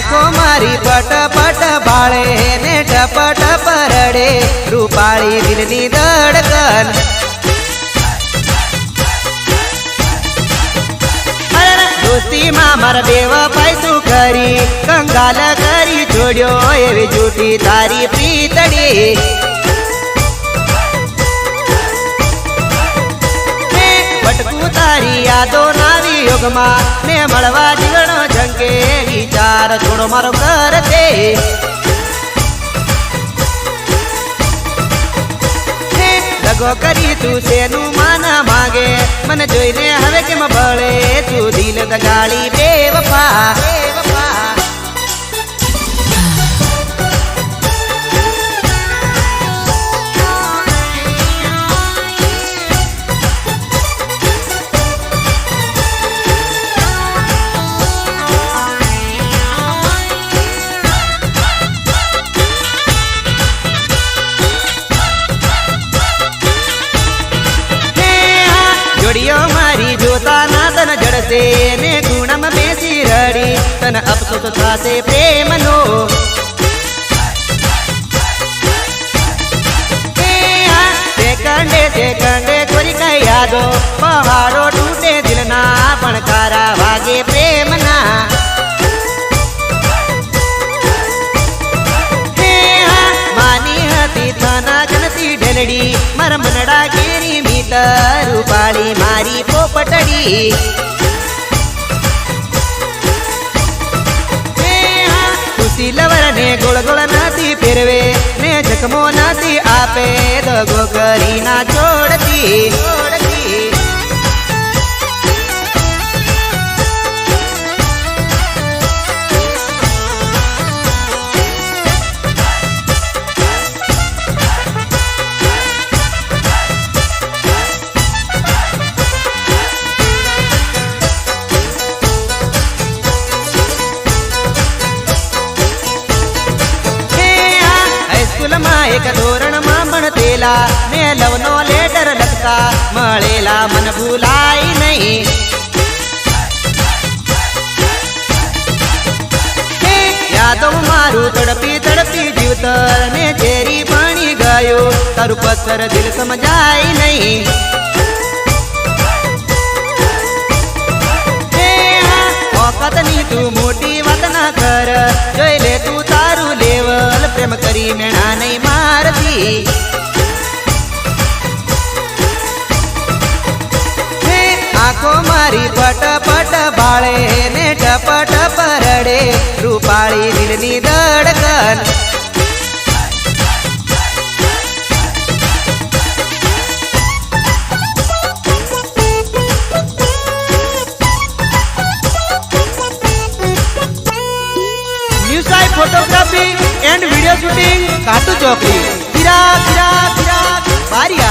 आंखों मारी पट पट बाळे ने टप टप रडे रूपाळी दिलनी धडकन दोस्ती मा मार बेवफाई तू करी कंगाल करी छोड्यो एवी झूठी तारी प्रीतड़ी भटकू तारी यादो नावी युग मा ने मळवा जीवनो झंके विचार छोड़ो मारो करते दगो करी तू सेनु माना मागे मन जोईने हवे केम बळे तू दिल दगाड़ी बेवफा जोड़ियो मारी जोता ना तन जड़से ने गुणम बेसी रड़ी तन अफसोस थासे प्रेम नो सेकंडे कोरी का यादो पहाड़ो टूटे दिल ना पणकारा भागे प्रेम ना मानी हती थाना गणती ढलड़ी मर मनड़ा गिरी रूपाली मारी पोपटड़ी खुशी लवर ने गोल गोल नाती फिरवे ने जख्मो नाती आपे दगो करी ना छोड़ती एक धोरण मामण तेला मैं लवनो लेटर लखता मळेला मन भूलाई नहीं यादों मारू तड़पी तड़पी जीवतर ने झेरी पानी गयो तारू पत्थर दिल समझाई नहीं औकत नी तू मोटी बात ना कर जोई ले तू तारू लेवल प्रेम करी मेणा नहीं मारती आंखों मारी पट पट बाळे ने टप टप रडे रूपाळी दिलनी धडकन फोटोग्राफी एंड वीडियो शूटिंग काटू चौकड़ी किरा किरा किरा बारिया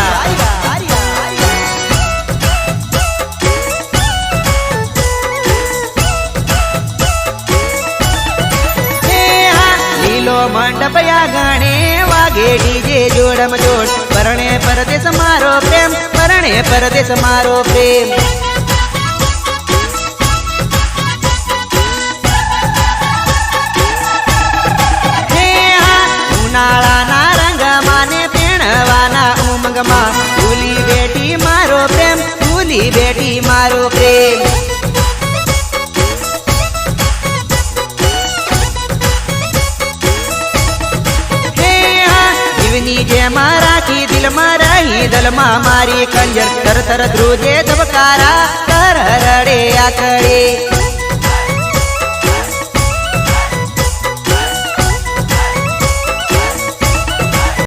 लीलो मंडप या गाने वागे डीजे जोड़म जोड़ परणे परदेश मारो प्रेम परणे परदेश मारो प्रेम उनाळाना रंग माने पेणवाना उमंग मा भूली बेटी मारो प्रेम भूली बेटी मारो प्रेम जीवनी जे मारा की दिल मारा ही दल मा मारी कंजर तर तर ध्रुजे धबकारा कर रड़े आखड़े